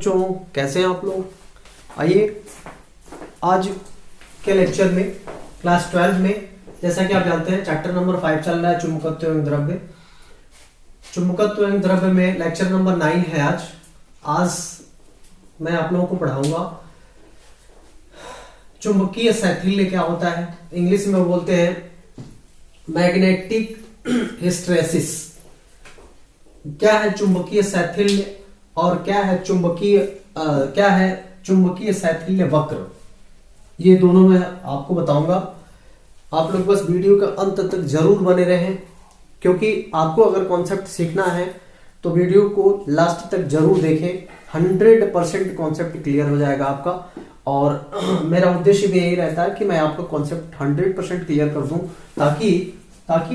बच्चों, कैसे हैं आप लोग। आइए आज के लेक्चर में क्लास 12 में, जैसा कि आप जानते हैं, चैप्टर नंबर 5 चल रहा है चुंबकत्व एवं द्रव्य। चुंबकत्व एवं द्रव्य में लेक्चर नंबर 9 है। आज मैं आप लोगों को पढ़ाऊंगा चुंबकीय शैथिल्य क्या होता है। इंग्लिश में बोलते हैं मैग्नेटिक हिस्टैरिसीस। क्या है चुंबकीय शैथिल्य और क्या है चुंबकीय शैथिल्य वक्र, ये दोनों मैं आपको बताऊंगा। आप लोग बस वीडियो के अंत तक जरूर बने रहें, क्योंकि आपको अगर कॉन्सेप्ट सीखना है तो वीडियो को लास्ट तक जरूर देखें। 100% कॉन्सेप्ट क्लियर हो जाएगा आपका। और मेरा उद्देश्य भी यही रहता है कि मैं आपको कॉन्सेप्ट 100% क्लियर कर दूं, ताकि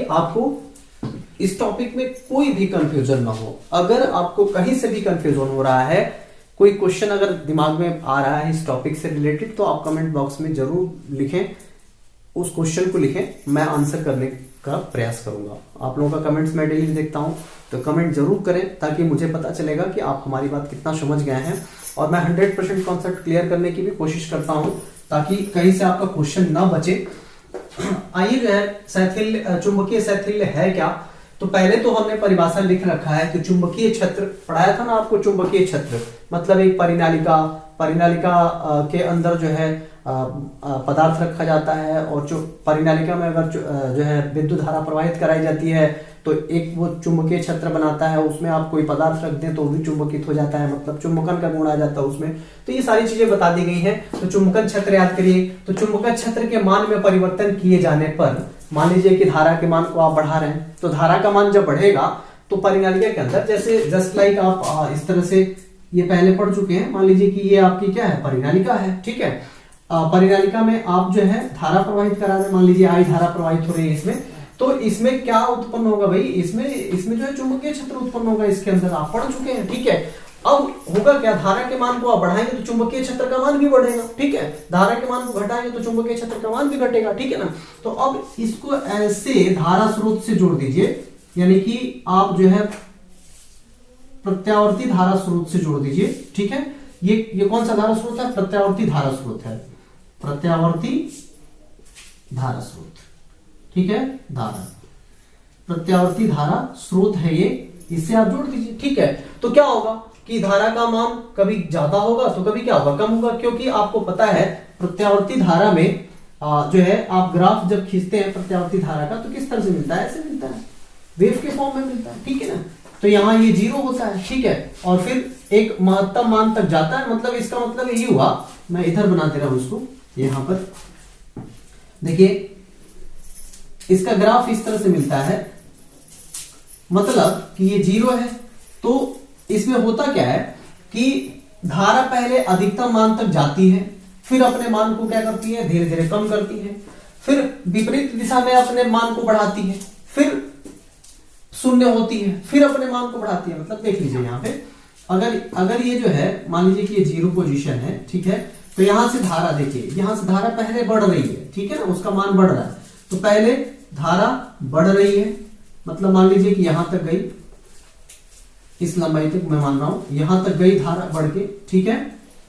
आपको इस टॉपिक में कोई भी कंफ्यूजन ना हो। अगर आपको कहीं से भी कंफ्यूजन हो रहा है, कोई क्वेश्चन अगर दिमाग में आ रहा है इस टॉपिक से रिलेटेड, तो आप कमेंट बॉक्स में जरूर लिखें, उस क्वेश्चन को लिखें, मैं आंसर करने का प्रयास करूंगा। आप लोगों का कमेंट्स मैं डेली देखता हूं, तो कमेंट जरूर करें, ताकि मुझे पता चलेगा कि आप हमारी बात कितना समझ गए हैं। और मैं 100% कॉन्सेप्ट क्लियर करने की भी कोशिश करता हूं, ताकि कहीं से आपका क्वेश्चन ना बचे। आइए जो है चुंबकीय शैथिल्य है क्या, तो पहले तो हमने परिभाषा लिख रखा है कि चुंबकीय क्षेत्र, पढ़ाया था ना आपको। चुंबकीय क्षेत्र मतलब एक परिनालिका के अंदर जो है पदार्थ रखा जाता है, और जो परिनालिका में अगर जो है विद्युत धारा प्रवाहित कराई जाती है, तो एक वो चुंबकीय क्षेत्र बनाता है। उसमें आप कोई पदार्थ रख दें तो वो भी चुंबकित हो जाता है, मतलब चुंबकन का गुण आ जाता है उसमें। तो ये सारी चीजें बता दी गई हैं। तो चुंबकन क्षेत्र याद करिए। तो चुंबकन क्षेत्र के मान में परिवर्तन किए जाने पर, मान लीजिए कि धारा के मान को आप बढ़ा रहे हैं, तो धारा का मान जब बढ़ेगा तो परिनालिका के अंदर, जैसे जस्ट लाइक आप इस तरह से ये पहले पढ़ चुके हैं। मान लीजिए कि ये आपकी क्या है, परिनालिका है, ठीक है। परिनालिका में आप जो है धारा प्रवाहित करा रहे हैं, मान लीजिए आई धारा प्रवाहित हो रही है इसमें, तो इसमें क्या उत्पन्न होगा भाई, इसमें जो है चुंबकीय क्षेत्र उत्पन्न होगा इसके अंदर, आप पढ़ चुके हैं, ठीक है। अब होगा क्या, धारा के मान को आप बढ़ाएंगे तो चुंबकीय क्षेत्र का मान भी बढ़ेगा, ठीक है। धारा के मान को घटाएंगे तो चुंबकीय क्षेत्र का मान भी घटेगा, ठीक है ना। तो अब इसको ऐसे धारा स्रोत से जोड़ दीजिए, यानी कि आप जो है प्रत्यावर्ती धारा स्रोत से जोड़ दीजिए, ठीक है। ये कौन सा धारा स्रोत है, प्रत्यावर्ती धारा स्रोत है, प्रत्यावर्ती धारा स्रोत, ठीक है। धारा प्रत्यावर्ती धारा स्रोत है ये, इससे आप जोड़ दीजिए, ठीक है। तो क्या होगा कि धारा का मान कभी ज्यादा होगा तो कभी क्या होगा, कम होगा, क्योंकि आपको पता है प्रत्यावर्ती धारा में जो है आप ग्राफ जब खींचते हैं प्रत्यावर्ती धारा का, तो किस तरह से मिलता है, ऐसे मिलता है, वेव के फॉर्म में मिलता है, ठीक है ना। तो यहाँ ये 0 होता है, ठीक है, और फिर एक महत्तम मान तक जाता है। मतलब इसका मतलब यही हुआ, मैं इधर बना दे रहा हूं इसको, यहां पर देखिए, इसका ग्राफ इस तरह से मिलता है, मतलब कि ये 0 है। तो इसमें होता क्या है कि धारा पहले अधिकतम मान तक जाती है, फिर अपने मान को क्या करती है, धीरे धीरे कम करती है, फिर विपरीत दिशा में अपने मान को बढ़ाती है, फिर शून्य होती है, फिर अपने मान को बढ़ाती है। मतलब देख लीजिए यहाँ पे, अगर ये जो है, मान लीजिए कि ये 0 पोजीशन है, ठीक है। तो यहां से धारा देखिए, यहां से धारा पहले बढ़ रही है, ठीक है ना, उसका मान बढ़ रहा है। तो पहले धारा बढ़ रही है, मतलब मान लीजिए कि यहां तक गई, इस लंबाई तक मैं मान रहा हूं, यहां तक गई धारा बढ़ के, ठीक है।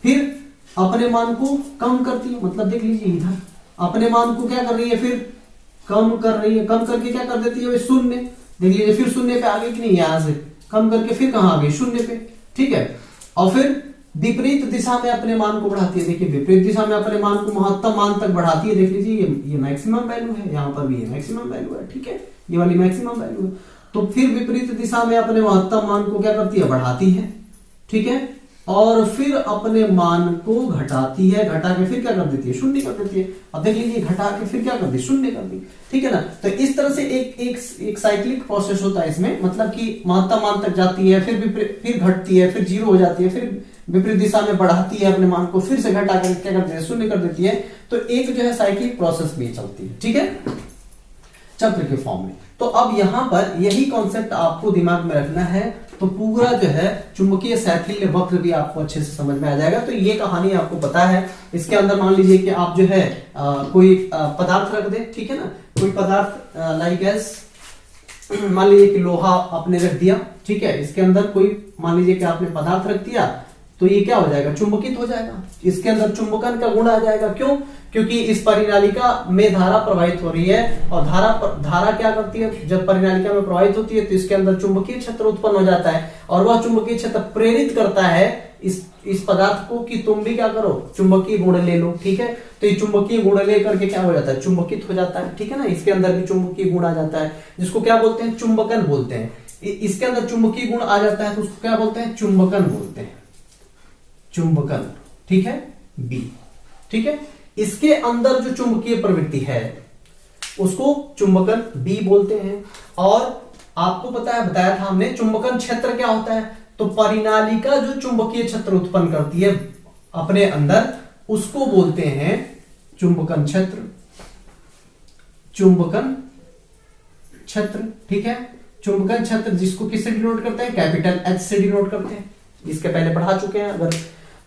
फिर अपने मान को कम करती है, मतलब देख लीजिए इधर अपने मान को क्या कर रही है, फिर कम कर रही है, कम करके क्या कर देती है, शून्य, देख लीजिए, फिर शून्य पे आ गई कि नहीं, यहां से कम करके फिर कहां आ गई, शून्य पे, ठीक है। और फिर विपरीत दिशा में अपने मान को बढ़ाती है। देखिए विपरीत दिशा में अपने मान को महत्तम मान तक बढ़ाती है। देख लीजिए ये मैक्सिमम वैल्यू है, यहाँ पर भी ये मैक्सिमम वैल्यू है, ठीक है, ये वाली मैक्सिमम वैल्यू है। तो फिर विपरीत दिशा में अपने महत्तम मान को क्या करती है, बढ़ाती है, ठीक है। और फिर अपने मान को घटाती है, घटा के फिर क्या कर देती है, शून्य कर देती है। अब देख लीजिए घटा के फिर क्या कर दी, शून्य कर दी, ठीक है ना। तो इस तरह से एक साइक्लिक प्रोसेस होता है इसमें, मतलब कि महत्तम मान तक जाती है, फिर घटती है, फिर 0 हो जाती है, फिर विपरीत दिशा में बढ़ाती है अपने मान को, फिर से घटा कर क्या करती है, शून्य कर देती है। तो एक जो है साइक्लिक प्रोसेस भी चलती है, ठीक है, चक्र के फॉर्म में। तो अब यहां पर यही कॉन्सेप्ट आपको दिमाग में रखना है, तो पूरा जो है चुंबकीय शैथिल्य वक्र भी आपको अच्छे से समझ में आ जाएगा। तो ये कहानी आपको पता है। इसके अंदर मान लीजिए कि आप जो है कोई पदार्थ रख दे, ठीक है ना, कोई पदार्थ लाइक एस, मान लीजिए कि लोहा आपने रख दिया, ठीक है। इसके अंदर कोई मान लीजिए कि आपने पदार्थ रख दिया, तो ये क्या हो जाएगा, चुंबकित हो जाएगा, इसके अंदर चुंबकन का गुण आ जाएगा। क्यों? क्योंकि इस परिनालिका में धारा प्रवाहित हो रही है और धारा क्या करती है, जब परिनालिका में प्रवाहित होती है तो इसके अंदर चुंबकीय क्षेत्र उत्पन्न हो जाता है और वह चुंबकीय क्षेत्र प्रेरित करता है इस पदार्थ को कि तुम भी क्या करो, चुंबकीय गुण ले लो। ठीक है, तो ये चुंबकीय गुण लेकर के क्या हो जाता है, चुंबकित हो जाता है। ठीक है ना, इसके अंदर भी चुंबकीय गुण आ जाता है, जिसको क्या बोलते हैं, चुंबकन बोलते हैं। इसके अंदर चुंबकीय गुण आ जाता है तो उसको क्या बोलते हैं, चुंबकन बोलते हैं, चुंबकन। ठीक है, बी। ठीक है, इसके अंदर जो चुंबकीय प्रवृत्ति है उसको चुंबकन बी बोलते हैं। और आपको पता है, बताया था हमने, चुंबकन क्षेत्र क्या होता है, तो परिनालिका जो चुंबकीय क्षेत्र उत्पन्न करती है अपने अंदर उसको बोलते हैं चुंबकन क्षेत्र, चुंबकन क्षेत्र। ठीक है, चुंबकन क्षेत्र जिसको किससे डिनोट करते हैं, कैपिटल एच से डिनोट करते हैं। इसके पहले पढ़ा चुके हैं,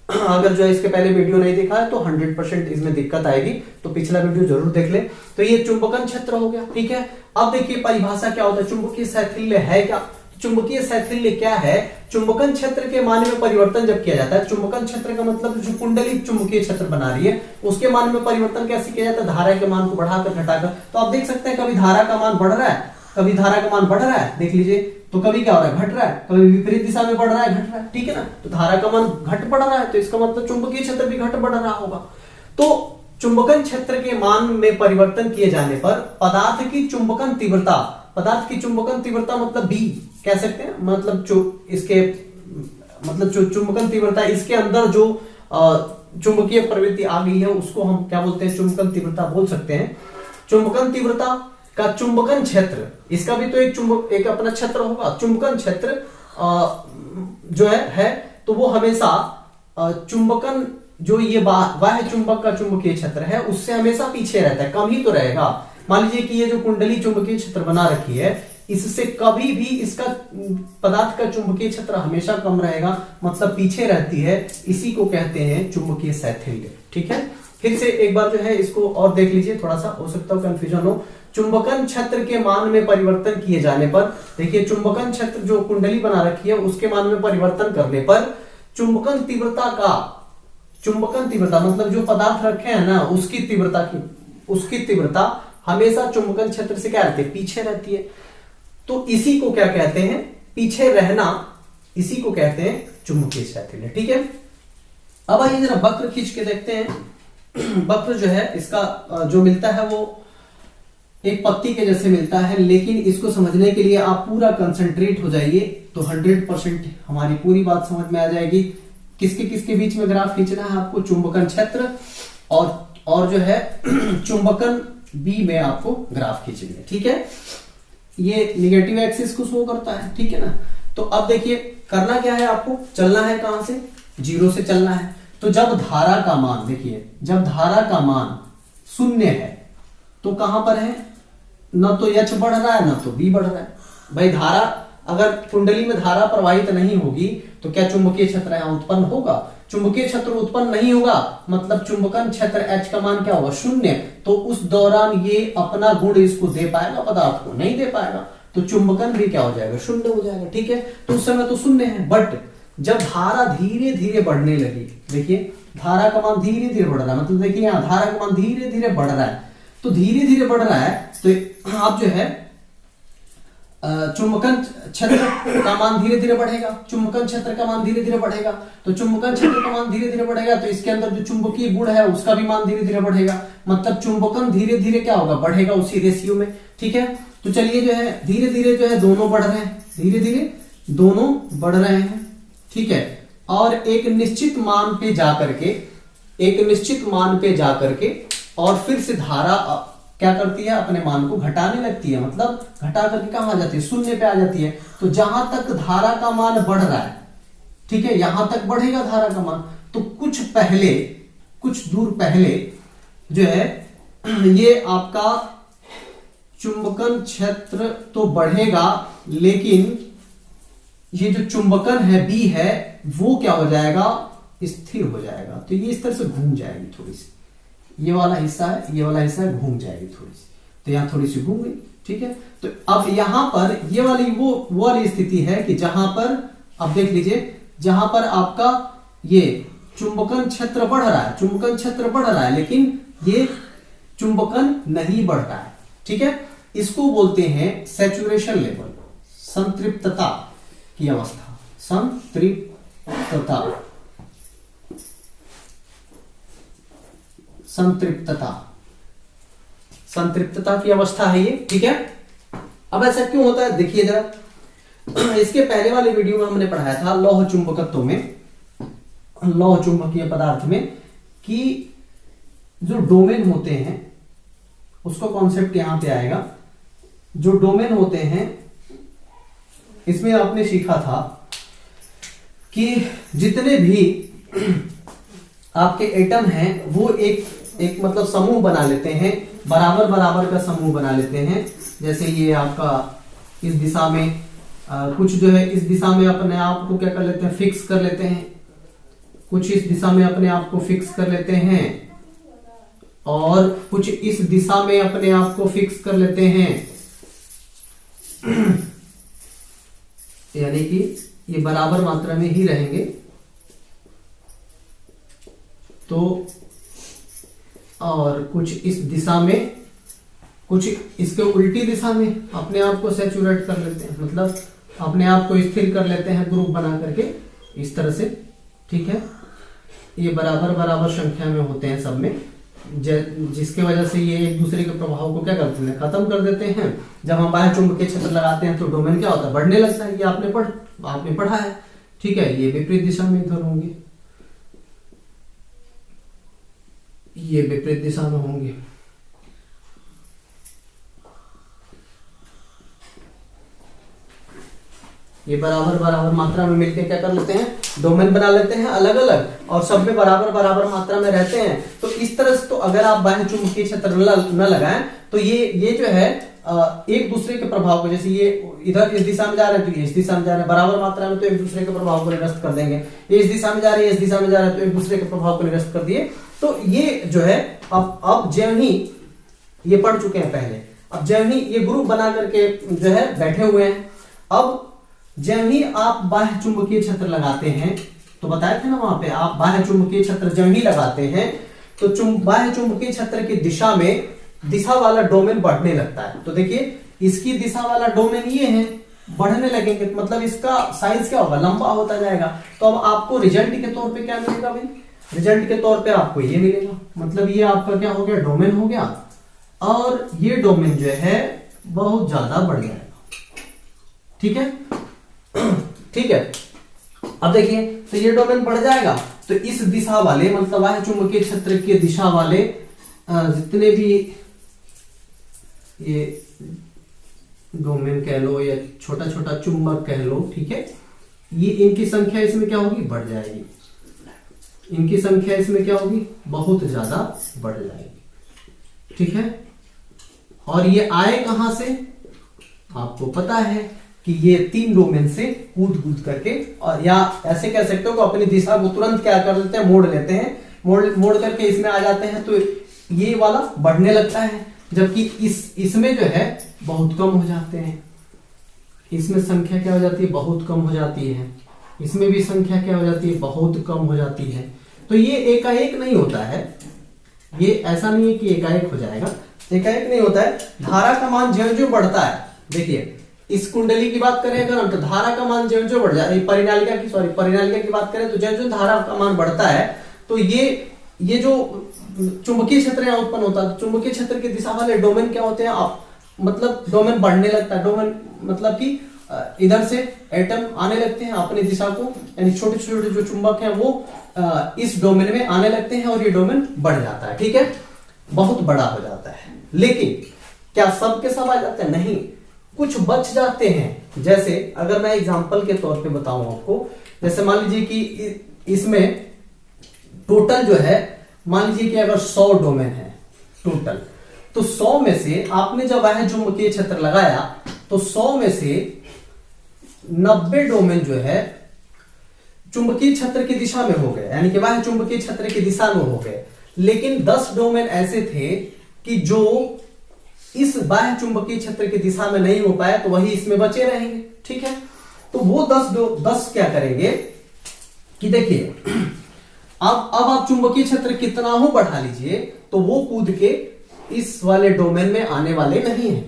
अगर जो है इसके पहले वीडियो नहीं देखा है तो 100% इसमें दिक्कत आएगी, तो पिछला वीडियो जरूर देख ले। तो ये चुंबकन क्षेत्र हो गया। ठीक है, अब देखिए परिभाषा क्या होता है, चुंबकीय शैथिल्य है क्या, चुंबकीय शैथिल्य क्या है, चुंबकन क्षेत्र के मान में परिवर्तन जब किया जाता है, चुंबकन क्षेत्र का मतलब जो कुंडली चुंबकीय क्षेत्र बना रही है उसके मान में परिवर्तन कैसे किया जाता है, धारा के मान को बढ़ाकर घटाकर। तो आप देख सकते हैं कभी धारा का मान बढ़ रहा है, कभी धारा का मान बढ़ रहा है, देख लीजिए, तो कभी क्या हो रहा है, घट रहा है, कभी विपरीत दिशा में बढ़ रहा है, घट रहा है। ठीक है ना, तो धारा का मान घट बढ़ रहा है तो इसका मतलब चुंबकीय क्षेत्र भी घट बढ़ रहा होगा। तो चुंबकन क्षेत्र के मान में परिवर्तन किए जाने पर पदार्थ की चुंबकन तीव्रता, पदार्थ की चुंबकन तीव्रता मतलब बी कह सकते हैं, मतलब इसके मतलब जो चुंबकन तीव्रता, इसके अंदर जो चुंबकीय प्रवृत्ति आ गई है उसको हम क्या बोलते हैं, चुंबकन तीव्रता बोल सकते हैं। चुंबकन तीव्रता का चुंबकन क्षेत्र, इसका भी तो एक अपना क्षेत्र होगा, चुंबकन क्षेत्र जो है तो वो हमेशा चुंबकन जो ये बाह्य चुंबक का चुंबकीय क्षेत्र है उससे हमेशा पीछे रहता है, कम ही तो रहेगा। मान लीजिए कि ये जो कुंडली चुंबकीय क्षेत्र बना रखी है इससे कभी भी इसका पदार्थ का चुंबकीय क्षेत्र हमेशा कम रहेगा, मतलब पीछे रहती है, इसी को कहते हैं चुंबकीय शैथिल्य। ठीक है, फिर से एक बार जो है इसको और देख लीजिए, थोड़ा सा हो सकता है कंफ्यूजन हो। चुंबकन क्षेत्र के मान में परिवर्तन किए जाने पर, देखिए चुंबकन क्षेत्र जो कुंडली बना रखी है उसके मान में परिवर्तन करने पर चुंबकन तीव्रता मतलब जो पदार्थ रखे हैं ना उसकी तीव्रता हमेशा चुंबकन क्षेत्र से क्या रहती है, पीछे रहती है। तो इसी को क्या कहते हैं, पीछे रहना, इसी को कहते हैं चुंबकीय शैथिल्य। ठीक है, अब आइए जरा वक्र खींच के देखते हैं। वक्र जो है इसका जो मिलता है वो एक पत्ती के जैसे मिलता है, लेकिन इसको समझने के लिए आप पूरा कंसंट्रेट हो जाइए तो 100% हमारी पूरी बात समझ में आ जाएगी। किसके किसके बीच में ग्राफ खींचना है आपको, चुंबकन क्षेत्र और जो है चुंबकन बी में आपको ग्राफ खींचना है। ठीक है, ये निगेटिव एक्सिस को शो करता है। ठीक है ना, तो अब देखिए करना क्या है, आपको चलना है कहां से, 0 से चलना है। तो जब धारा का मान, देखिए जब धारा का मान 0 है तो कहां पर है, न तो H बढ़ रहा है न तो B बढ़ रहा है। भाई धारा, अगर कुंडली में धारा प्रवाहित नहीं होगी तो क्या चुंबकीय क्षेत्र यहां उत्पन्न होगा, चुंबकीय क्षेत्र उत्पन्न नहीं होगा, मतलब चुंबकन क्षेत्र H का मान क्या होगा, 0। तो उस दौरान ये अपना गुण इसको दे पाएगा, पदार्थ को नहीं दे पाएगा, तो चुंबकन भी क्या हो जाएगा, 0 हो जाएगा। ठीक है, तो उस समय तो 0 है, बट जब धारा धीरे धीरे बढ़ने लगी, देखिए धारा का मान धीरे धीरे बढ़ रहा है, मतलब देखिए यहाँ धारा का मान धीरे धीरे बढ़ रहा है, तो धीरे धीरे बढ़ रहा है तो आप जो है चुंबकन क्षेत्र का मान धीरे धीरे बढ़ेगा, चुंबकन क्षेत्र का मान धीरे धीरे बढ़ेगा, तो चुंबकन क्षेत्र का मान धीरे धीरे बढ़ेगा तो इसके अंदर जो चुंबकीय गुण है उसका भी मान धीरे धीरे बढ़ेगा, मतलब चुंबकन धीरे धीरे क्या होगा, बढ़ेगा उसी रेशियो में। ठीक है, तो चलिए जो है धीरे धीरे जो है दोनों बढ़ रहे हैं, धीरे धीरे दोनों बढ़ रहे हैं। ठीक है, और एक निश्चित मान पे जाकर के और फिर से धारा क्या करती है, अपने मान को घटाने लगती है, मतलब घटा करके कहां आ जाती है, 0 पे आ जाती है। तो जहां तक धारा का मान बढ़ रहा है, ठीक है, यहां तक बढ़ेगा धारा का मान, तो कुछ दूर पहले जो है ये आपका चुंबकन क्षेत्र तो बढ़ेगा, लेकिन ये जो चुंबकन है बी है वो क्या हो जाएगा, स्थिर हो जाएगा। तो ये इस तरह से घूम जाएगी, थोड़ी सी ये वाला हिस्सा है घूम जाएगी थोड़ी सी, तो यहां थोड़ी सी घूम गई। ठीक है, तो अब यहां पर ये वाली वो वाली स्थिति है कि जहां पर अब देख लीजिए, जहां पर आपका ये चुंबकन क्षेत्र बढ़ रहा है, चुंबकन क्षेत्र बढ़ रहा है, लेकिन ये चुंबकन नहीं बढ़ रहा है। ठीक है, इसको बोलते हैं सैचुरेशन लेवल, संतृप्तता की अवस्था, संतृप्तता, संतृप्तता, संतृप्तता की अवस्था है ये। ठीक है, अब ऐसा क्यों होता है देखिए जरा, इसके पहले वाले वीडियो में हमने पढ़ाया था लौह चुंबकत्व में, लौह चुंबकीय पदार्थ में, कि जो डोमेन होते हैं उसको कॉन्सेप्ट यहां पे आएगा। जो डोमेन होते हैं इसमें आपने सीखा था कि जितने भी आपके एटम हैं वो एक मतलब समूह बना लेते हैं, बराबर बराबर का समूह बना लेते हैं। जैसे ये आपका इस दिशा में कुछ जो है इस दिशा में अपने आप को क्या कर लेते हैं, फिक्स कर लेते हैं, कुछ इस दिशा में अपने आप को फिक्स कर लेते हैं, और कुछ इस दिशा में अपने आप को फिक्स कर लेते हैं। यानी कि ये बराबर मात्रा में ही रहेंगे। तो और कुछ इस दिशा में, कुछ इसके उल्टी दिशा में अपने आप को सैचुरेट कर लेते हैं, मतलब अपने आप को स्थिर कर लेते हैं ग्रुप बना करके इस तरह से। ठीक है, ये बराबर बराबर संख्या में होते हैं सब में, जिसके वजह से ये एक दूसरे के प्रभाव को क्या करते हैं, खत्म कर देते हैं। जब हम बाह्य चुंबकीय क्षेत्र लगाते हैं तो डोमेन क्या होता है, बढ़ने लगता है। ये आपने पढ़ा है। ठीक है, ये विपरीत दिशा में इधर होंगे, ये विपरीत दिशा में होंगे। ये बराबर बराबर मात्रा में मिलकर क्या कर लेते हैं, डोमेन बना लेते हैं अलग अलग, और सब में बराबर बराबर मात्रा में रहते हैं। तो इस तरह से तो अगर आप बाह्य चुंबकीय क्षेत्र न लगाएं तो ये जो है एक दूसरे के प्रभाव को, जैसे ये इधर इस दिशा में जा रहे हैं तो ये इस दिशा में जा रहे हैं बराबर मात्रा में, तो एक दूसरे के प्रभाव को निरस्त कर देंगे। ये इस दिशा में जा रही है, इस दिशा में जा रहे हैं तो एक दूसरे के प्रभाव को निरस्त कर दिए। तो ये जो है अब जब ही ये पढ़ चुके हैं पहले, अब जब ही ये ग्रुप बना करके जो है बैठे हुए हैं, अब जब ही आप बाह्य चुंबकीय क्षेत्र लगाते हैं, तो बताए थे ना वहां पे, आप बाह्य चुंबकीय क्षेत्र जब ही लगाते हैं तो बाह्य चुंबकीय क्षेत्र की दिशा में दिशा वाला डोमेन बढ़ने लगता है। तो देखिए इसकी दिशा वाला डोमेन ये है, बढ़ने लगेंगे, मतलब इसका साइज क्या होगा, लंबा होता जाएगा। तो अब आपको रिजल्ट के तौर पे क्या मिलेगा भाई, रिजल्ट के तौर पे आपको ये मिलेगा, मतलब ये आपका क्या हो गया, डोमेन हो गया, और ये डोमेन जो है बहुत ज्यादा बढ़ जाएगा। ठीक है, ठीक है। अब देखिए तो ये डोमेन बढ़ जाएगा, तो इस दिशा वाले मतलब बाह्य चुंबकीय क्षेत्र के दिशा वाले जितने भी ये डोमेन कह लो या छोटा छोटा चुंबक कह लो, ठीक है, ये इनकी संख्या इसमें क्या होगी, बढ़ जाएगी। इनकी संख्या इसमें क्या होगी, बहुत ज्यादा बढ़ जाएगी। ठीक है, और ये आए कहां से, आपको पता है कि ये 3 डोमेन से कूद करके, और या ऐसे कह सकते हो कि अपनी दिशा को तुरंत क्या कर लेते हैं, मोड़ लेते हैं, मोड़ करके इसमें आ जाते हैं। तो ये वाला बढ़ने लगता है, जबकि इसमें जो है बहुत कम हो जाते हैं। इसमें संख्या क्या हो जाती है, बहुत कम हो जाती है। इसमें भी संख्या क्या हो जाती है, बहुत कम हो जाती है। तो ये एकाएक नहीं होता है, ये ऐसा नहीं है कि एकाएक हो जाएगा, एकाएक नहीं होता है। धारा का मान ज्यों-ज्यों बढ़ता है, देखिए इस कुंडली की बात करें अगर हम, तो धारा का मान ज्यों-ज्यों बढ़ जाए, परिनालिका की बात करें तो ज्यों-ज्यों धारा का मान बढ़ता है, तो ये जो चुंबकीय क्षेत्र यहाँ उत्पन्न होता है, चुंबकीय क्षेत्र की दिशा वाले डोमेन क्या होते हैं, मतलब डोमेन बढ़ने लगता है। डोमेन मतलब कि इधर से एटम आने लगते हैं अपनी दिशा को, यानी छोटे छोटे जो चुंबक हैं वो इस डोमेन में आने लगते हैं और ये डोमेन बढ़ जाता है। ठीक है, बहुत बड़ा हो जाता है। लेकिन क्या सब के सब आ जाते हैं, नहीं, कुछ बच जाते हैं। जैसे अगर मैं एग्जांपल के तौर पे बताऊं आपको, जैसे मान लीजिए कि इसमें टोटल जो है, मान लीजिए कि अगर 100 डोमेन है टोटल, तो 100 में से आपने जब बाह्य चुंबकीय क्षेत्र लगाया तो 100 में से 90 डोमेन जो है चुंबकीय क्षेत्र की दिशा में हो गए, यानी कि बाह्य चुंबकीय क्षेत्र की दिशा में हो गए। लेकिन 10 डोमेन ऐसे थे कि जो इस बाह्य चुंबकीय क्षेत्र की दिशा में नहीं हो पाए, तो वही इसमें बचे रहेंगे। ठीक है, तो वो 10 क्या करेंगे, कि देखिए अब आप चुंबकीय क्षेत्र कितना हो बढ़ा लीजिए तो वो कूद के इस वाले डोमेन में आने वाले नहीं है।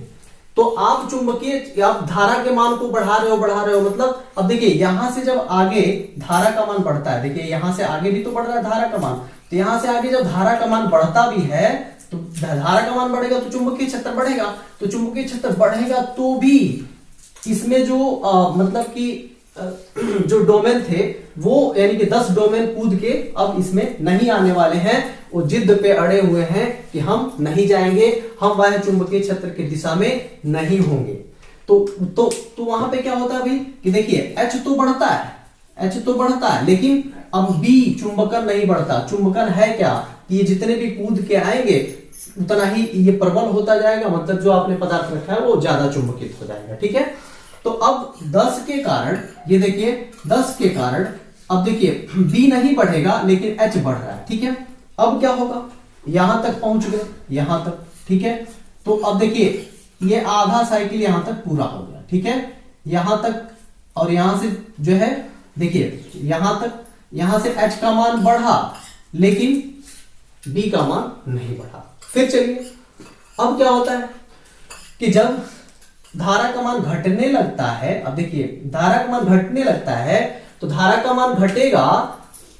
तो आप चुंबकीय आप धारा के मान को बढ़ा रहे हो मतलब अब देखिए यहां से जब आगे धारा का मान बढ़ता है, देखिए यहां से आगे भी तो बढ़ रहा है धारा का मान, तो यहां से आगे जब धारा का मान बढ़ता भी है तो धारा का मान बढ़ेगा तो चुंबकीय क्षेत्र बढ़ेगा, तो चुंबकीय क्षेत्र बढ़ेगा तो भी इसमें जो मतलब कि जो डोमेन थे वो यानी कि 10 डोमेन कूद के अब इसमें नहीं आने वाले हैं। वो जिद पे अड़े हुए हैं कि हम नहीं जाएंगे, हम वह चुंबकीय क्षेत्र की दिशा में नहीं होंगे। तो वहां पे क्या होता है भाई कि देखिए H तो बढ़ता है लेकिन अब B चुंबकन नहीं बढ़ता। चुंबकन है क्या कि ये जितने भी कूद के आएंगे उतना ही ये प्रबल होता जाएगा, मतलब जो आपने पदार्थ रखा है वो ज्यादा चुंबकित हो जाएगा। ठीक है, तो अब 10 के कारण ये देखिए 10 के कारण अब देखिए B नहीं बढ़ेगा लेकिन H बढ़ रहा है। ठीक है, अब क्या होगा, यहां तक पहुंच गए, यहां तक। ठीक है, तो अब देखिए ये आधा साइकिल यहां तक पूरा हो गया। ठीक है, यहां तक और यहां से जो है देखिए यहां तक, यहां से H का मान बढ़ा लेकिन B का मान नहीं बढ़ा। फिर चलिए अब क्या होता है कि जब धारा का मान घटने लगता है, अब देखिए धारा का मान घटने लगता है तो धारा का मान घटेगा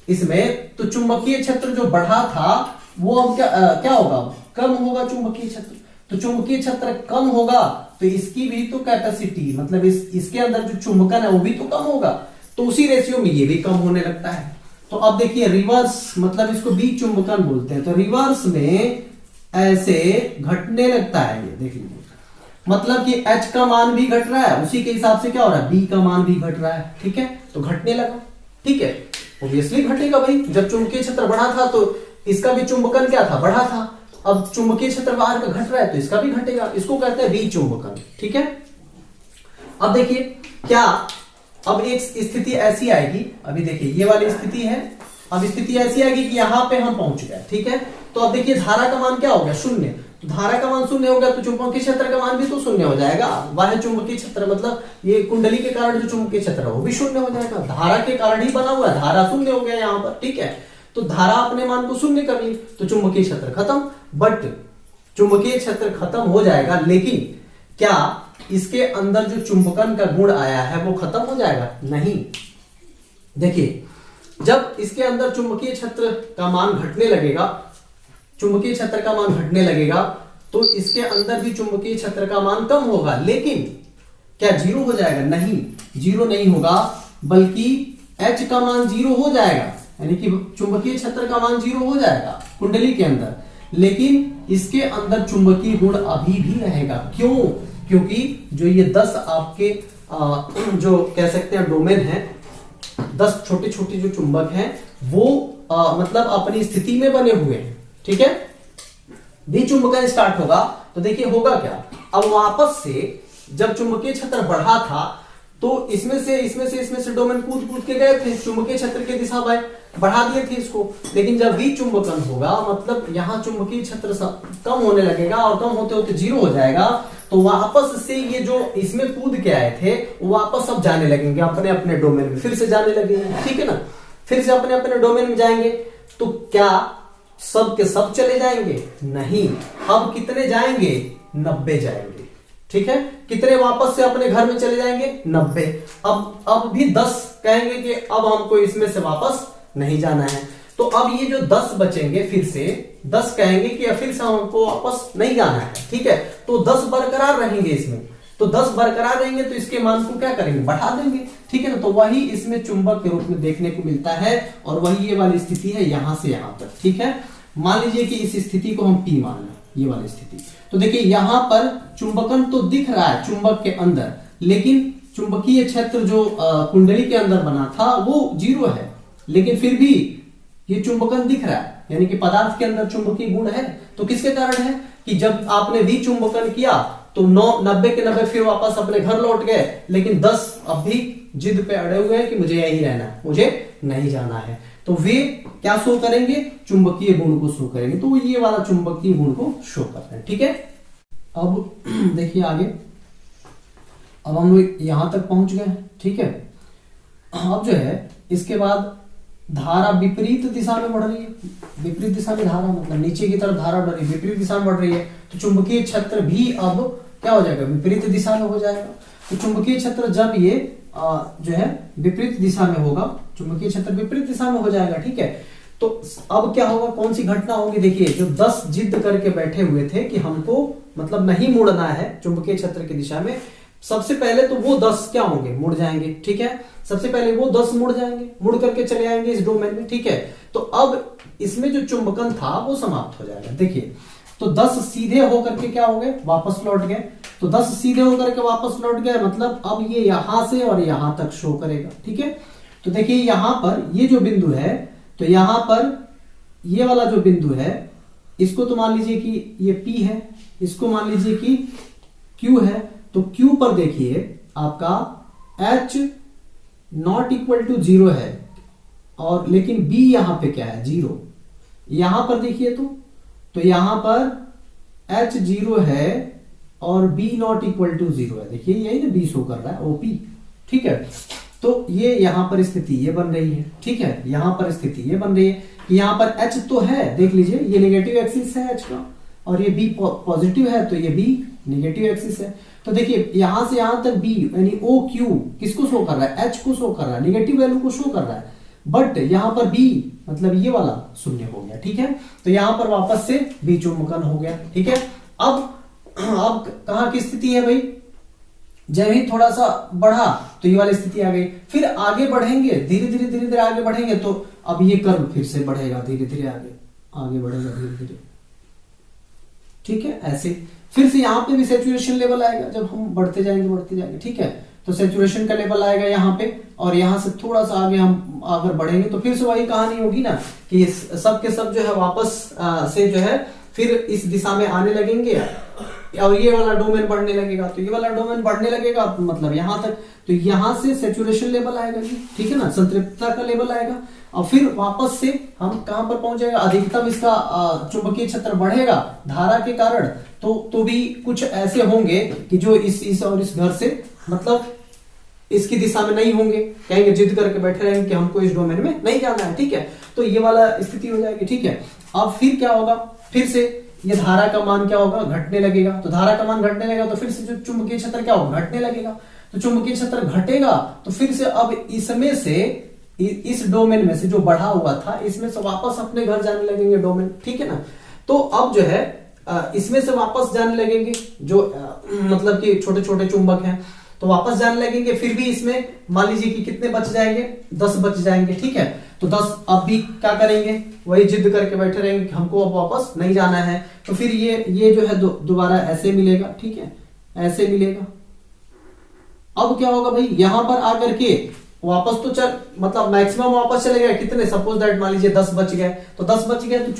इसमें, तो चुंबकीय क्षेत्र जो बढ़ा था वो अब क्या होगा, कम होगा चुंबकीय क्षेत्र। तो चुंबकीय क्षेत्र कम होगा तो इसकी भी तो कैपेसिटी मतलब इसके अंदर जो चुंबकन है वो भी तो कम होगा, तो उसी रेशियो में ये भी कम होने लगता है। तो अब देखिए रिवर्स मतलब इसको बी चुंबकन बोलते हैं, तो रिवर्स में ऐसे घटने लगता है ये देख लीजिए, मतलब कि H का मान भी घट रहा है, उसी के हिसाब से क्या हो रहा है B का मान भी घट रहा है। ठीक है, तो घटने लगा। ठीक है, ऑब्वियसली घटेगा भाई, जब चुंबकीय क्षेत्र बढ़ा था तो इसका भी चुंबकन क्या था, बढ़ा था। अब चुंबकीय क्षेत्र बाहर का घट रहा है तो इसका भी घटेगा, इसको कहते हैं बी चुंबकन। ठीक है, अब देखिए क्या अब एक स्थिति ऐसी आएगी, अभी देखिए ये वाली स्थिति है, अब स्थिति ऐसी आएगी कि यहां पे हम पहुंच गए। ठीक है, तो अब देखिए धारा का मान क्या हो गया, शून्य। तो धारा का मान शून्य हो गया तो चुंबकीय क्षेत्र का मान भी तो शून्य हो जाएगा। वह चुंबकीय क्षेत्र मतलब ये कुंडली के कारण जो चुंबकीय क्षेत्र है वो भी शून्य हो जाएगा, धारा के कारण ही बना हुआ है, धारा शून्य हो गया यहाँ पर। ठीक है, तो धारा अपने मान को शून्य कर ली तो चुंबकीय क्षेत्र खत्म। बट चुंबकीय क्षेत्र खत्म हो जाएगा लेकिन क्या इसके अंदर जो चुंबकन का गुण आया है वो खत्म हो जाएगा, नहीं। देखिए जब इसके अंदर चुंबकीय क्षेत्र का मान घटने लगेगा, चुंबकीय क्षेत्र का मान घटने लगेगा तो इसके अंदर भी चुंबकीय क्षेत्र का मान कम होगा, लेकिन क्या जीरो हो जाएगा, नहीं जीरो नहीं होगा, बल्कि H का मान जीरो हो जाएगा, यानी कि चुंबकीय क्षेत्र का मान जीरो हो जाएगा कुंडली के अंदर, लेकिन इसके अंदर चुंबकीय गुण अभी भी रहेगा। क्यों, क्योंकि जो ये 10 आपके जो कह सकते हैं डोमेन है, 10 छोटे छोटे जो चुंबक हैं वो मतलब अपनी स्थिति में बने हुए हैं। ठीक है, बी चुंबकन स्टार्ट होगा तो देखिए होगा क्या, अब वापस से जब चुंबकीय क्षेत्र बढ़ा था तो इसमें से डोमेन कूद के गए थे, चुंबकीय क्षेत्र की दिशा बढ़ा दिए थे इसको, लेकिन जब वी चुंबकन होगा मतलब यहाँ चुंबकीय क्षेत्र कम होने लगेगा और कम होते होते जीरो हो जाएगा, तो वापस से ये जो इसमें कूद के आए थे वो वापस अब जाने लगेंगे अपने अपने डोमेन में, फिर से जाने लगेंगे। ठीक है ना, फिर से अपने अपने डोमेन में जाएंगे तो क्या सब के सब चले जाएंगे, नहीं। अब कितने जाएंगे, 90 जाएंगे। ठीक है, कितने वापस से अपने घर में चले जाएंगे, 90। अब भी 10 कहेंगे कि अब हमको इसमें से वापस नहीं जाना है, तो अब ये जो 10 बचेंगे फिर से 10 कहेंगे कि फिर से हमको वापस नहीं जाना है। ठीक है, तो 10 बरकरार रहेंगे इसमें, तो 10 बरकरार रहेंगे तो इसके मान को क्या करेंगे, बढ़ा देंगे। ठीक है ना, तो वही इसमें चुंबक के रूप में देखने को मिलता है और वही ये वाली स्थिति है यहां से यहां तक। ठीक है, मान लीजिए कि इस स्थिति को हम P मान लें, ये वाली स्थिति, तो देखिए यहां पर चुंबकन तो दिख रहा है चुंबक के अंदर, लेकिन चुंबकीय क्षेत्र जो कुंडली के अंदर बना था वो जीरो है, लेकिन फिर भी ये चुंबकन दिख रहा है, यानी कि पदार्थ के अंदर चुंबकीय गुण है। तो किसके कारण है कि जब आपने वी चुंबकन किया तो 90 के 90 फिर वापस अपने घर लौट गए, लेकिन 10 अब भी जिद पे अड़े हुए हैं कि मुझे यही रहना है, मुझे नहीं जाना है, तो वे क्या शो करेंगे, चुंबकीय गुण को शो करेंगे, तो ये वाला चुंबकीय गुण को शो करते हैं। ठीक है, अब देखिए आगे, अब हम लोग यहां तक पहुंच गए। ठीक है, अब जो है इसके बाद धारा विपरीत दिशा में बढ़ रही है, विपरीत दिशा में धारा मतलब नीचे की तरफ धारा बढ़ रही है, विपरीत दिशा में बढ़ रही है, तो चुंबकीय क्षेत्र भी अब क्या हो जाएगा, विपरीत दिशा में हो जाएगा। तो चुंबकीय क्षेत्र जब ये जो है विपरीत दिशा में होगा, चुंबकीय क्षेत्र विपरीत दिशा में हो जाएगा, ठीक है। तो अब क्या होगा, कौन सी घटना होगी, देखिए जो 10 जिद करके बैठे हुए थे कि हमको मतलब नहीं मुड़ना है चुंबकीय क्षेत्र की दिशा में, सबसे पहले तो वो 10 क्या होंगे, मुड़ जाएंगे, ठीक है। सबसे पहले वो 10 मुड़ जाएंगे, मुड़ करके चले आएंगे इस डोमेन में, ठीक है। तो अब इसमें जो चुंबकन था वो समाप्त हो जाएगा। देखिए तो 10 सीधे होकर के क्या हो गए, वापस लौट गए। तो 10 सीधे होकर के वापस लौट गए, मतलब अब ये यहां से और यहां तक शो करेगा, ठीक है। तो देखिए यहां पर ये जो बिंदु है, तो यहां पर ये वाला जो बिंदु है, इसको तो मान लीजिए कि ये P है, इसको मान लीजिए कि Q है। तो Q पर देखिए आपका H नॉट इक्वल टू 0 है, और लेकिन B यहां पे क्या है, 0। यहां पर देखिए तो यहां पर H 0 है और B नॉट इक्वल टू 0 है। देखिए यही ना B शो कर रहा है, OP, ठीक है। तो ये यहां पर स्थिति ये बन रही है, ठीक है। यहां पर स्थिति ये बन रही है कि यहां पर H तो है, देख लीजिए ये नेगेटिव एक्सिस है H का, और ये B पॉजिटिव है तो ये B नेगेटिव एक्सिस है। तो देखिए यहां से यहां तक B यानी OQ किसको शो कर रहा है, H को शो कर रहा है, नेगेटिव वैल्यू को शो कर रहा है, बट यहां पर B मतलब ये वाला शून्य हो गया, ठीक है। तो यहां पर वापस से B चुंबकन हो गया, ठीक है। अब कहां की स्थिति है भाई, जब ही थोड़ा सा बढ़ा तो ये वाली स्थिति आ गई, फिर आगे बढ़ेंगे धीरे धीरे आगे बढ़ेंगे, तो अब ये कर्व फिर से बढ़ेगा धीरे धीरे आगे बढ़ेगा धीरे धीरे, ठीक है। ऐसे फिर से यहाँ पे भी सैचुरेशन लेवल आएगा, जब हम बढ़ते जाएंगे, ठीक है। तो सैचुरेशन का लेवल आएगा यहाँ पे, और यहाँ से थोड़ा सा आगे हम अगर बढ़ेंगे तो फिर से वही कहानी होगी ना कि सब के सब जो है वापस से जो है फिर इस दिशा में आने लगेंगे, और ये वाला डोमेन बढ़ने लगेगा। तो ये वाला डोमेन बढ़ने लगेगा मतलब यहां तक, तो यहां से सैचुरेशन लेवल आएगा जी, ठीक है ना, संतृप्तता का लेवल आएगा, और फिर वापस से हम कहां पर पहुंच जाएगा, अधिकतम इसका चुंबकीय क्षेत्र बढ़ेगा धारा के कारण। तो भी कुछ ऐसे होंगे कि जो इस और इस घर से मतलब इसकी दिशा में नहीं होंगे, कहेंगे जिद करके बैठे रहेंगे कि हमको इस डोमेन में नहीं जाना है, ठीक है। तो ये वाला स्थिति हो जाएगी, ठीक है। अब फिर क्या होगा, फिर से ये धारा का मान क्या होगा, घटने लगेगा। तो धारा का मान घटने लगेगा तो फिर से जो चुंबकीय क्षेत्र क्या होगा, घटने लगेगा। तो चुंबकीय क्षेत्र घटेगा तो फिर से अब इसमें से इस डोमेन में से जो बढ़ा हुआ था इसमें से वापस अपने घर जाने लगेंगे डोमेन, ठीक है ना। तो अब जो है इसमें से वापस जाने लगेंगे जो मतलब कि छोटे छोटे चुंबक हैं, तो वापस जाने लगेंगे। फिर भी इसमें मान लीजिए कि कितने बच जाएंगे, 10 बच जाएंगे, ठीक है। तो 10 अब भी क्या करेंगे, वही जिद करके बैठे रहेंगे कि हमको अब वापस नहीं जाना है। तो फिर ये जो है दोबारा ऐसे मिलेगा, ठीक है, ऐसे मिलेगा। अब क्या होगा भाई, यहां पर आकर के वापस तो चल मतलब मैक्सिमम वापस चले गए कितने, सपोज दैट मान लीजिए 10 बच गए, तो 10 बच गए तो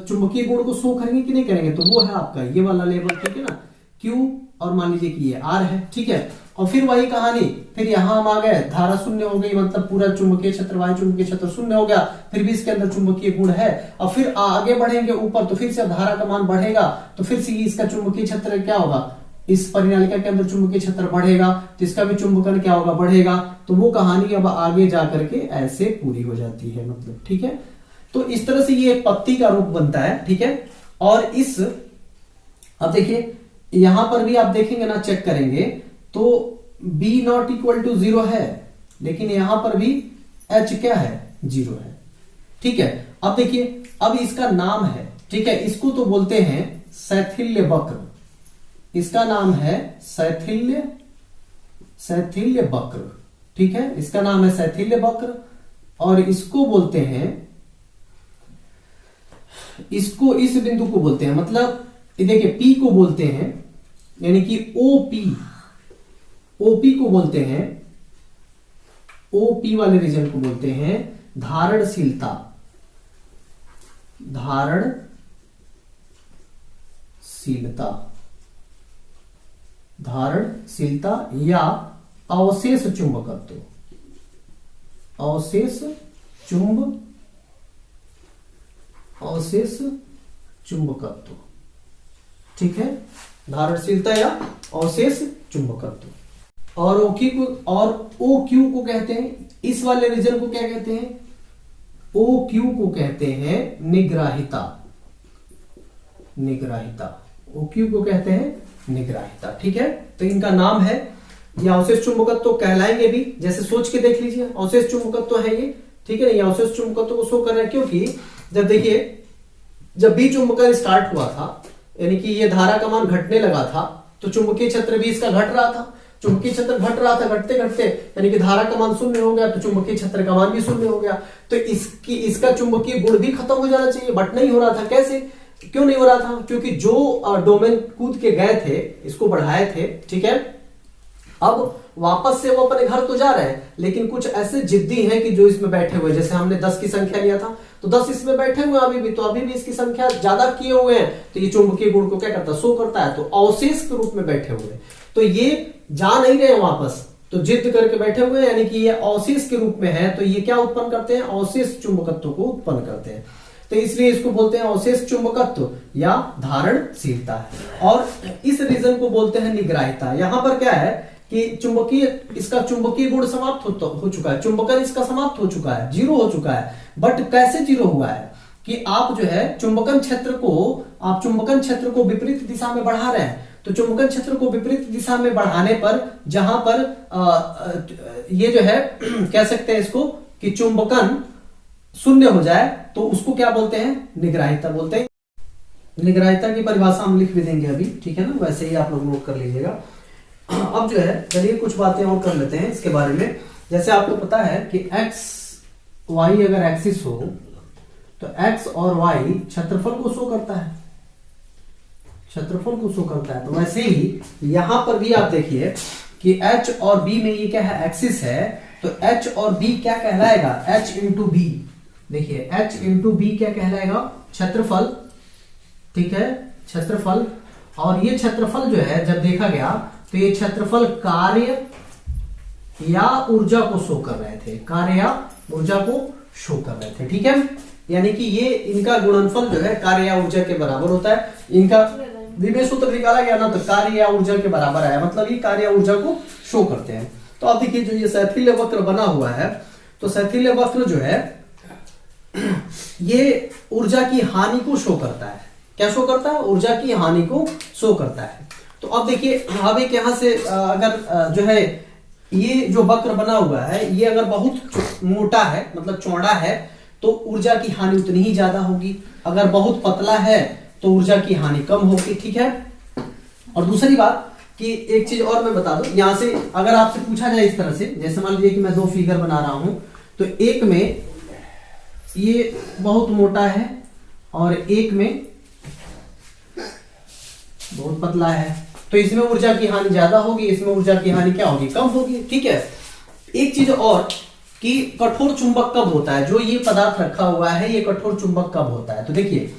चुंबकीय गुण को शो करेंगे कि नहीं करेंगे, तो वो है आपका ये वाला लेवल, ठीक है ना, Q, और मान लीजिए कि ये R है, ठीक है। और फिर वही कहानी, फिर यहां हम आ गए, धारा शून्य हो गई, मतलब पूरा चुंबकीय क्षेत्र वायु चुंबकीय क्षेत्र शून्य हो गया, फिर भी इसके अंदर चुंबकीय गुण है। और फिर आगे बढ़ेंगे ऊपर तो फिर से धारा का मान बढ़ेगा, तो फिर से इसका चुंबकीय क्षेत्र क्या होगा, इस परिनालिका के अंदर चुंबकीय क्षेत्र बढ़ेगा तो इसका भी चुंबकन क्या होगा, बढ़ेगा। तो वो कहानी अब आगे जाकर के ऐसे पूरी हो जाती है, मतलब, ठीक है। तो इस तरह से ये एक पत्ती का रूप बनता है, ठीक है। और अब देखिए यहां पर भी आप देखेंगे ना, चेक करेंगे तो B नॉट इक्वल टू 0 है, लेकिन यहां पर भी H क्या है, 0 है, ठीक है। अब देखिए अब इसका नाम है, ठीक है, इसको तो बोलते हैं शैथिल्य वक्र, इसका नाम है शैथिल्य वक्र, ठीक है, इसका नाम है शैथिल्य वक्र। और इसको बोलते हैं, इसको इस बिंदु को बोलते हैं, मतलब देखिए P को बोलते हैं, यानी कि OP को बोलते हैं, OP वाले रीजन को बोलते हैं धारणशीलता या अवशेष चुंबकत्व, ठीक है, धारणशीलता या अवशेष चुंबकत्व। और OQ को कहते हैं, इस वाले रीजन को क्या कहते हैं, OQ को कहते हैं निग्राहिता। निग्राहिता, OQ को कहते हैं निग्राहिता। ठीक है, तो इनका नाम है, ये अवशेष चुंबकत्व कहलाएंगे भी, जैसे सोच के देख लीजिए, अवशेष चुंबकत्व है ये। ठीक है, ये अवशेष चुंबकत्व को शो कर रहे हैं, क्योंकि जब देखिए जब भी चुंबकन स्टार्ट हुआ था, यानी कि ये धारा का मान घटने लगा था, तो चुंबकीय क्षेत्र भी इसका घट रहा था। चुंबकीय क्षेत्र घट रहा था, घटते घटते यानी कि धारा का मान शून्य हो गया, तो चुंबकीय क्षेत्र का मान भी शून्य हो गया। तो इसका चुंबकीय गुण भी खत्म हो जाना चाहिए, बट नहीं हो रहा था। कैसे, क्यों नहीं हो रहा था? क्योंकि जो डोमेन कूद के गए थे, इसको बढ़ाए थे, ठीक है, अब वापस से वो अपने घर तो जा रहे हैं, लेकिन कुछ ऐसे जिद्दी हैं कि जो इसमें बैठे हुए, जैसे हमने 10 की संख्या लिया था, तो 10 इसमें बैठे हुए अभी भी, तो अभी भी इसकी संख्या ज्यादा किए हुए हैं, तो ये चुंबकीय गुण को क्या करता है, शो करता है। तो अवशेष के रूप में बैठे हुए, तो ये जा नहीं रहे वापस, तो जिद करके बैठे हुए, यानी कि ये अवशेष के रूप में है, तो ये क्या उत्पन्न करते हैं, अवशेष चुंबकत्व को उत्पन्न करते हैं। तो इसलिए इसको बोलते हैं अवशेष चुंबकत्व या धारणशीलता। और इस रीजन को बोलते हैं निग्राहिता। यहां पर क्या है कि इसका चुंबकीय गुण समाप्त हो चुका है, चुंबकन इसका समाप्त हो चुका है, जीरो हो चुका है। बट कैसे जीरो हुआ है कि आप जो है चुंबकन क्षेत्र को विपरीत दिशा में बढ़ा रहे हैं। तो चुंबकन क्षेत्र को विपरीत दिशा में बढ़ाने पर, जहां पर ये जो है कह सकते हैं इसको कि चुंबकन शून्य हो जाए, तो उसको क्या बोलते हैं, निग्राहिता बोलते हैं। निग्राहिता की परिभाषा हम लिख भी देंगे अभी, ठीक है ना, वैसे ही आप लोग नोट कर लीजिएगा। अब जो है चलिए कुछ बातें और कर लेते हैं इसके बारे में। जैसे आपको पता है कि एक्स वाई अगर एक्सिस हो, तो एक्स और वाई क्षेत्रफल को शो करता है, क्षेत्रफल को शो करता है। तो वैसे ही यहां पर भी आप देखिए कि एच और बी में ये क्या है, एक्सिस है, तो एच और बी क्या कहलाएगा, एच इंटू बी। देखिए एच इंटू बी क्या कहलाएगा, क्षेत्रफल, ठीक है, क्षेत्रफल। और ये क्षेत्रफल जो है जब देखा गया, तो ये क्षेत्रफल कार्य या ऊर्जा को शो कर रहे थे, कार्य या ऊर्जा को शो कर रहे थे। ठीक है, यानी कि ये इनका गुणनफल जो है कार्य या ऊर्जा के बराबर होता है। इनका विभेद सूत्र निकाला गया ना, तो कार्य या ऊर्जा के बराबर आया, मतलब ये कार्य या ऊर्जा को शो करते हैं। तो अब देखिए जो ये शैथिल्य वक्र बना हुआ है, तो शैथिल्य वक्र जो है ये ऊर्जा की हानि को शो करता है। क्या शो करता है, ऊर्जा की हानि को शो करता है। तो अब देखिए, अब एक यहां से अगर जो है ये जो वक्र बना हुआ है, ये अगर बहुत मोटा है, मतलब चौड़ा है, तो ऊर्जा की हानि उतनी ही ज्यादा होगी। अगर बहुत पतला है तो ऊर्जा की हानि कम होगी। ठीक है, और दूसरी बात कि एक चीज और मैं बता दूं, यहां से अगर आपसे पूछा जाए इस तरह से, जैसे मान लीजिए कि मैं दो फिगर बना रहा हूं, तो एक में ये बहुत मोटा है और एक में बहुत पतला है, तो इसमें ऊर्जा की हानि ज्यादा होगी, इसमें ऊर्जा की हानि क्या होगी, कम होगी। ठीक है, एक चीज और कि कठोर चुंबक कब होता है, जो ये पदार्थ रखा हुआ है, ये कठोर चुंबक कब होता है, तो देखिए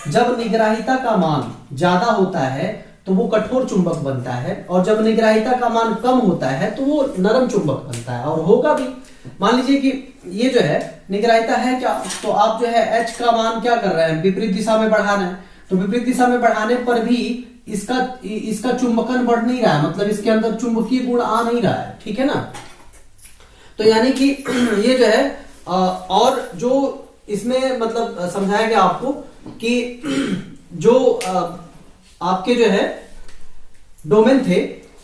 जब निग्राहिता का मान ज्यादा होता है तो वो कठोर चुंबक बनता है, और जब निग्राहिता का मान कम होता है तो वो नरम चुंबक बनता है, और होगा भी। मान लीजिए कि ये जो है निग्राहिता है क्या, तो आप जो है H का मान क्या कर रहे हैं, विपरीत दिशा में बढ़ा रहे हैं, तो विपरीत दिशा में बढ़ाने पर भी इसका चुंबकन बढ़ नहीं रहा है, मतलब इसके अंदर चुंबकीय गुण आ नहीं रहा है। ठीक है ना, तो यानी कि ये जो है और जो इसमें मतलब समझाया गया आपको कि जो आपके जो है डोमेन थे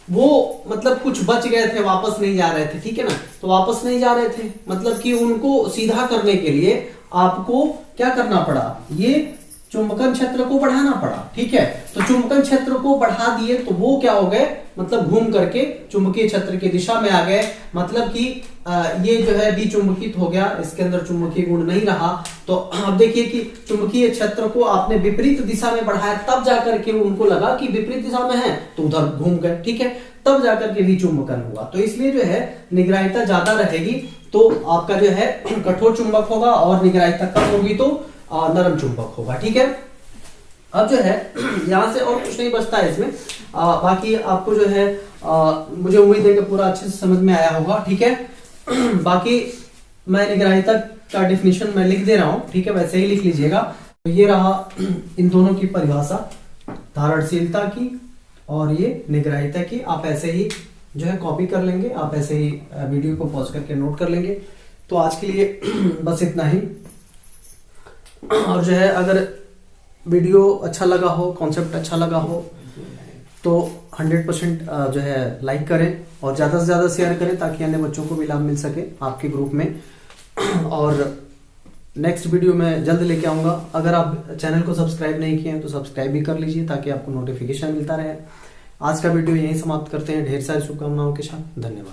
वो मतलब कुछ बच गए थे, वापस नहीं जा रहे थे। ठीक है ना, तो वापस नहीं जा रहे थे, मतलब कि उनको सीधा करने के लिए आपको क्या करना पड़ा, ये चुंबकन क्षेत्र को बढ़ाना पड़ा। ठीक है, तो चुंबकन क्षेत्र को बढ़ा दिए तो वो क्या हो गए, मतलब घूम करके चुंबकीय क्षेत्र की दिशा में आ गए, मतलब कि ये जो है विचुंबकित हो गया, इसके अंदर चुंबकीय गुण नहीं रहा। तो अब देखिए कि चुंबकीय क्षेत्र को आपने विपरीत दिशा में बढ़ाया, तब जाकर के उनको लगा कि विपरीत दिशा में है, तो उधर घूम गए। ठीक है, तब जाकर के विचुंबकन हुआ। तो इसलिए जो है निग्राहिता ज्यादा रहेगी तो आपका जो है कठोर चुंबक होगा, और निग्राहिता कम होगी तो नरम चुंबक होगा। ठीक है, अब जो है यहां से और कुछ नहीं बचता है इसमें। बाकी आपको जो है मुझे उम्मीद है कि पूरा अच्छे से समझ में आया होगा। ठीक है, बाकी मैं निग्राहिता का डिफिनीशन मैं लिख दे रहा हूं, ठीक है, वैसे ही लिख लीजिएगा। तो ये रहा इन दोनों की परिभाषा, धारणशीलता की और ये निग्राहिता की। आप ऐसे ही जो है कॉपी कर लेंगे, आप ऐसे ही वीडियो को पॉज करके नोट कर लेंगे। तो आज के लिए बस इतना ही। और जो है अगर वीडियो अच्छा लगा हो, कॉन्सेप्ट अच्छा लगा हो तो 100% जो है लाइक करें और ज़्यादा से ज़्यादा शेयर करें ताकि अन्य बच्चों को भी लाभ मिल सके आपके ग्रुप में। और नेक्स्ट वीडियो में जल्द लेके आऊँगा। अगर आप चैनल को सब्सक्राइब नहीं किए हैं तो सब्सक्राइब भी कर लीजिए ताकि आपको नोटिफिकेशन मिलता रहे। आज का वीडियो यहीं समाप्त करते हैं। ढेर सारी शुभकामनाओं के साथ, धन्यवाद।